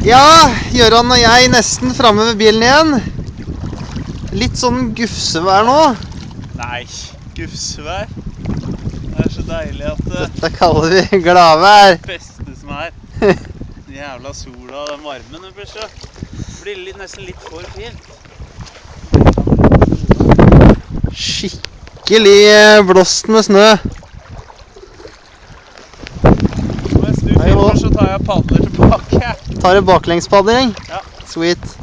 Ja, Gøran og jeg nesten fremme ved bilen igjen. Litt sånn gufsevær nå. Nei, gufsevær. Det er så deilig at Dette kaller vi gladvær. det beste som er. Den jævla sola og den varmen, det blir nesten litt for fint. Skikkelig blåst med snø. Mens du filmer, så tar jeg padler tilbake. Tar du baklengspadling? Ja. Sweet.